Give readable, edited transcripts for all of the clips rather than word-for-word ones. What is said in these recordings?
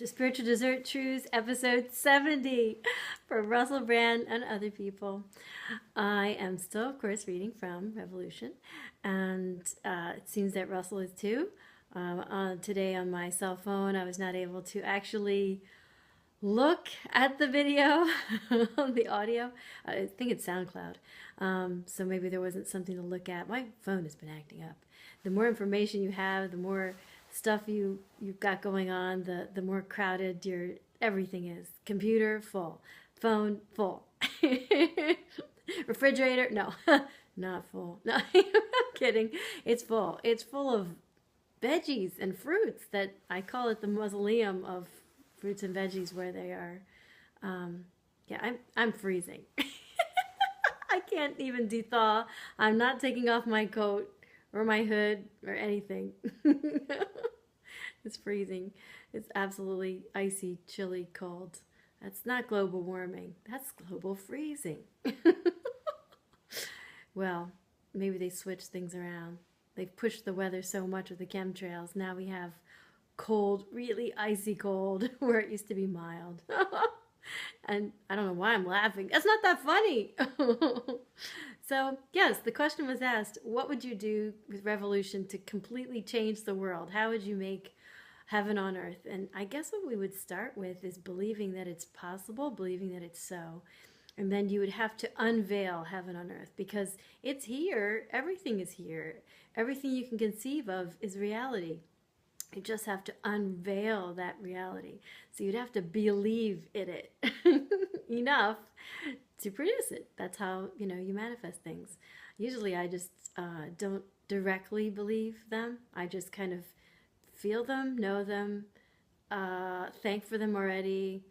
to Spiritual Dessert Trews, episode 70 for Russell Brand and other people. I am still, of course, reading from Revolution, and it seems that Russell is too. Today on my cell phone, I was not able to actually look at the video, the audio. I think it's SoundCloud, so maybe there wasn't something to look at. My phone has been acting up. The more information you have, the more stuff you've got going on, the more crowded your everything is. Computer full, phone full, refrigerator no, not full. No, I'm kidding. It's full. It's full of veggies and fruits that I call it the mausoleum of fruits and veggies where they are. Yeah, I'm freezing. I can't even de-thaw. I'm not taking off my coat or my hood or anything. It's freezing. It's absolutely icy, chilly, cold. That's not global warming. That's global freezing. Well, maybe they switched things around. They've pushed the weather so much with the chemtrails. Now we have cold, really icy cold, where it used to be mild. And I don't know why I'm laughing. That's not that funny. So, yes, the question was asked, what would you do with Revolution to completely change the world? How would you make heaven on earth? And I guess what we would start with is believing that it's possible, believing that it's so. And then you would have to unveil heaven on earth because it's here. Everything is here. Everything you can conceive of is reality. You just have to unveil that reality. So you'd have to believe in it enough to produce it. That's how, you manifest things. Usually I just don't directly believe them. I just kind of feel them, know them, thank for them already.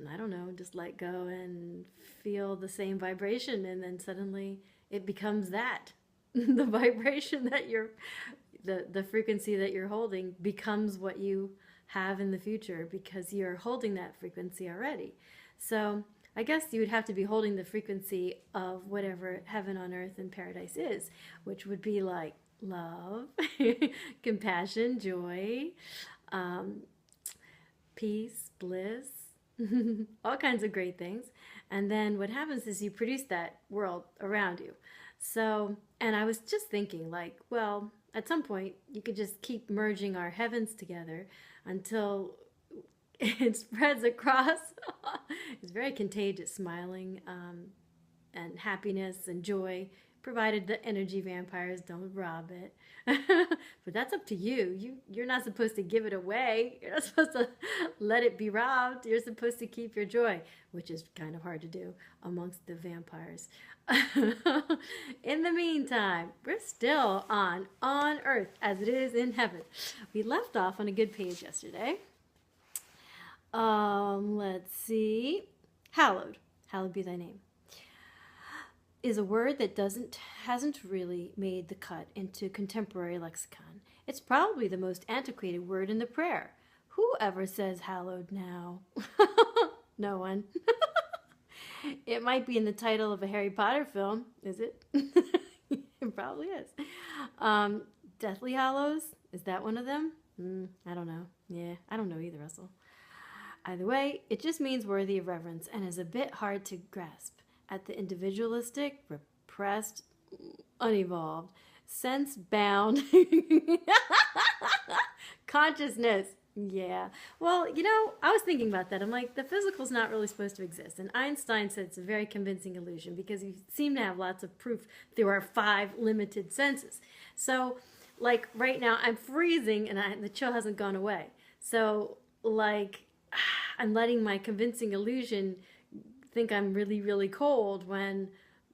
I don't know, just let go and feel the same vibration, and then suddenly it becomes that. The vibration that the frequency that you're holding becomes what you have in the future because you're holding that frequency already. So I guess you would have to be holding the frequency of whatever heaven on earth and paradise is, which would be like love, compassion, joy, peace, bliss, all kinds of great things. And then what happens is you produce that world around you. So, and I was just thinking like, well, at some point you could just keep merging our heavens together until it spreads across. It's very contagious, smiling and happiness and joy, provided the energy vampires don't rob it. But that's up to you. You're not supposed to give it away. You're not supposed to let it be robbed. You're supposed to keep your joy, which is kind of hard to do amongst the vampires. In the meantime, we're still on earth as it is in heaven. We left off on a good page yesterday. Let's see. Hallowed be thy name, is a word that hasn't really made the cut into contemporary lexicon. It's probably the most antiquated word in the prayer. Who ever says hallowed now? No one. It might be in the title of a Harry Potter film, is it? It probably is. Deathly Hallows, is that one of them? I don't know. Yeah, I don't know either, Russell. Either way, it just means worthy of reverence and is a bit hard to grasp at the individualistic, repressed, unevolved, sense-bound consciousness. Yeah. Well, I was thinking about that. I'm like, the physical's not really supposed to exist. And Einstein said it's a very convincing illusion because you seem to have lots of proof there are 5 limited senses. So, like, right now I'm freezing and the chill hasn't gone away. So, like, I'm letting my convincing illusion think I'm really, really cold when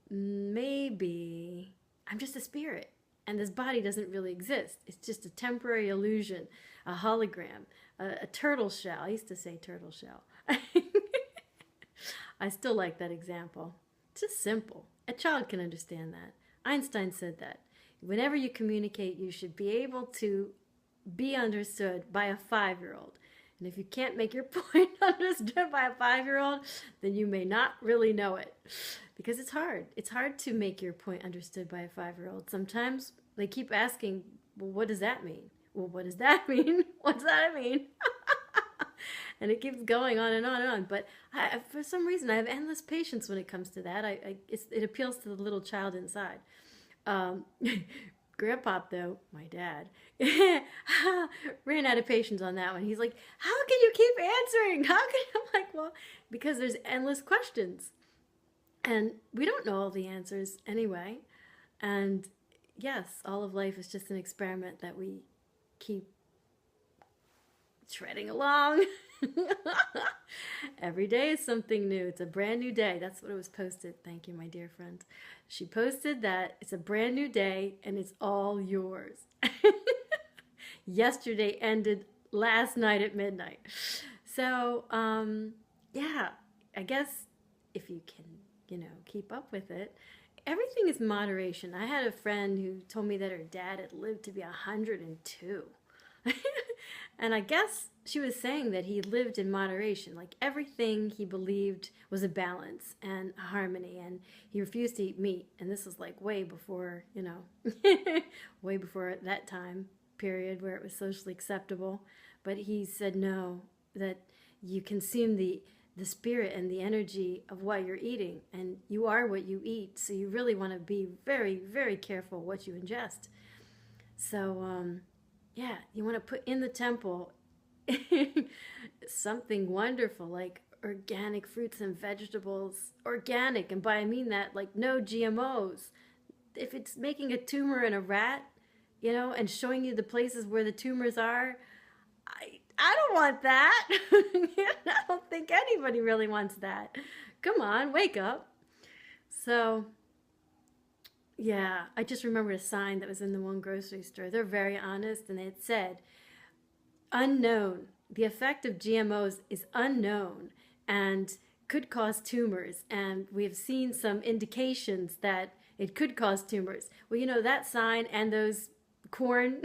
maybe I'm just a spirit and this body doesn't really exist. It's just a temporary illusion, a hologram, a turtle shell. I used to say turtle shell. I still like that example. It's just simple. A child can understand that. Einstein said that. Whenever you communicate, you should be able to be understood by a 5-year-old. And if you can't make your point understood by a 5-year-old, then you may not really know it. Because it's hard. It's hard to make your point understood by a 5-year-old. Sometimes they keep asking, well, what does that mean? Well, what does that mean? What's that mean? And it keeps going on and on and on. But for some reason, I have endless patience when it comes to that. It appeals to the little child inside. Um, Grandpa, though, my dad, ran out of patience on that one. He's like, how can you keep answering? How can you? I'm like, well, because there's endless questions. And we don't know all the answers anyway. And yes, all of life is just an experiment that we keep treading along. Every day is something new. It's a brand new day. That's what it was posted. Thank you, my dear friend. She posted that it's a brand new day and it's all yours. Yesterday ended last night at midnight. So, yeah, I guess if you can, keep up with it, everything is moderation. I had a friend who told me that her dad had lived to be 102. And I guess she was saying that he lived in moderation. Like everything he believed was a balance and a harmony. And he refused to eat meat. And this was like way before, way before that time period where it was socially acceptable. But he said no, that you consume the spirit and the energy of what you're eating. And you are what you eat. So you really want to be very, very careful what you ingest. So, yeah, you want to put in the temple something wonderful like organic fruits and vegetables. Organic, and by I mean that, like no GMOs. If it's making a tumor in a rat, and showing you the places where the tumors are, I don't want that. I don't think anybody really wants that. Come on, wake up. So, yeah, I just remembered a sign that was in the one grocery store. They're very honest, and it said, unknown. The effect of GMOs is unknown and could cause tumors. And we have seen some indications that it could cause tumors. Well, that sign and those corn,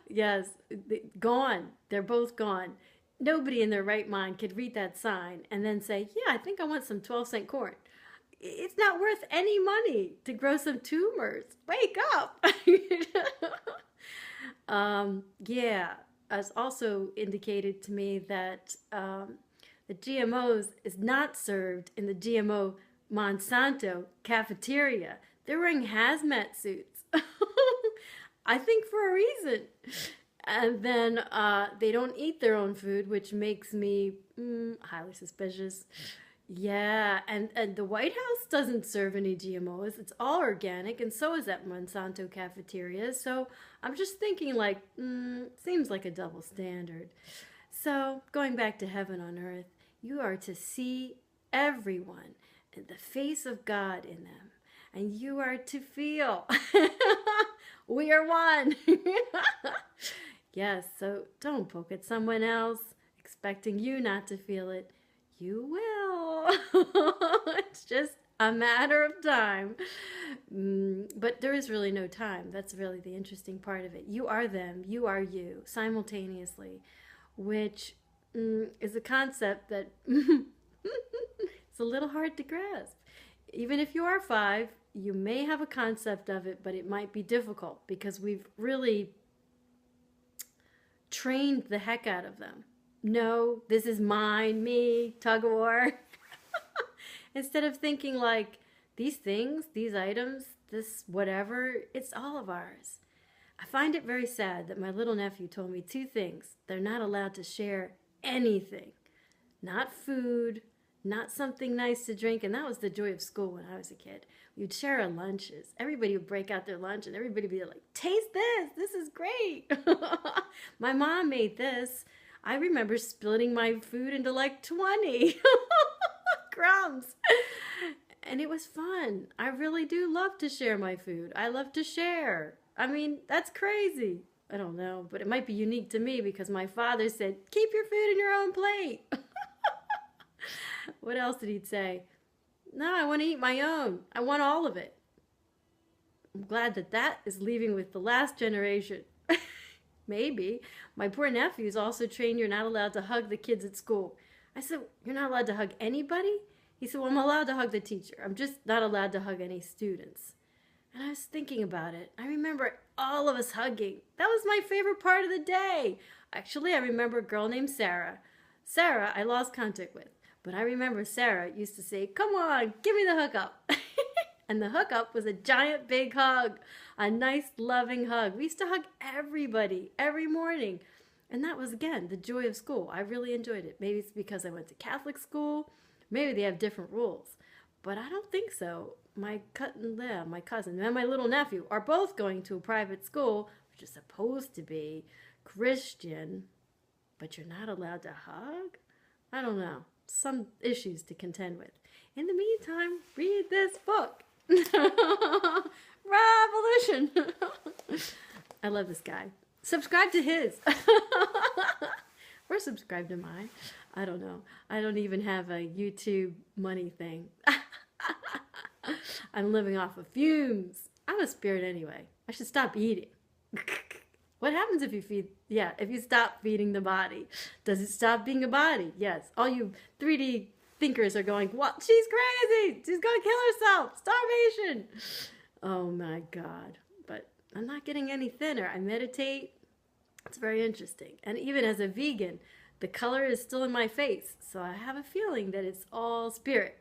yes, gone. They're both gone. Nobody in their right mind could read that sign and then say, yeah, I think I want some 12-cent corn. It's not worth any money to grow some tumors. Wake up. Yeah, it's also indicated to me that the GMOs is not served in the GMO Monsanto cafeteria. They're wearing hazmat suits. I think for a reason. And then they don't eat their own food, which makes me highly suspicious. Yeah, and the White House doesn't serve any GMOs. It's all organic, and so is that Monsanto cafeteria. So I'm just thinking like, seems like a double standard. So going back to heaven on earth, you are to see everyone and the face of God in them. And you are to feel we are one. Yes, so don't poke at someone else expecting you not to feel it. You will. It's just a matter of time. But there is really no time. That's really the interesting part of it. You are them. You are you simultaneously, which is a concept that it's a little hard to grasp. Even if you are 5, you may have a concept of it, but it might be difficult because we've really trained the heck out of them. No, this is mine, me, tug of war. Instead of thinking like, these things, these items, this whatever, it's all of ours. I find it very sad that my little nephew told me 2 things. They're not allowed to share anything. Not food, not something nice to drink. And that was the joy of school when I was a kid. We'd share our lunches. Everybody would break out their lunch and everybody would be like, taste this. This is great. My mom made this. I remember splitting my food into like 20 crumbs. And it was fun. I really do love to share my food. I love to share. I mean, that's crazy. I don't know, but it might be unique to me because my father said, keep your food in your own plate. What else did he say? No, I want to eat my own. I want all of it. I'm glad that that is leaving with the last generation. Maybe. My poor nephew's also trained you're not allowed to hug the kids at school. I said, you're not allowed to hug anybody? He said, well, I'm allowed to hug the teacher. I'm just not allowed to hug any students. And I was thinking about it. I remember all of us hugging. That was my favorite part of the day. Actually, I remember a girl named Sarah. Sarah, I lost contact with. But I remember Sarah used to say, "Come on, give me the hookup." And the hookup was a giant big hug, a nice loving hug. We used to hug everybody every morning. And that was, again, the joy of school. I really enjoyed it. Maybe it's because I went to Catholic school. Maybe they have different rules. But I don't think so. My cousin and my little nephew are both going to a private school, which is supposed to be Christian, but you're not allowed to hug? I don't know. Some issues to contend with. In the meantime, read this book. Revolution. I love this guy. Subscribe to his. Or subscribe to mine. I don't know. I don't even have a YouTube money thing. I'm living off of fumes. I'm a spirit anyway. I should stop eating. What happens if you if you stop feeding the body? Does it stop being a body? Yes. All you 3D thinkers are going, "What? She's crazy. She's going to kill herself. Starvation." Oh my God. But I'm not getting any thinner. I meditate. It's very interesting. And even as a vegan, the color is still in my face. So I have a feeling that it's all spirit.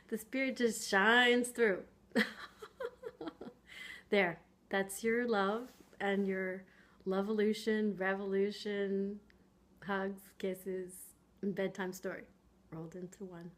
The spirit just shines through. There. That's your love and your love-evolution, revolution, hugs, kisses, and bedtime story rolled into one.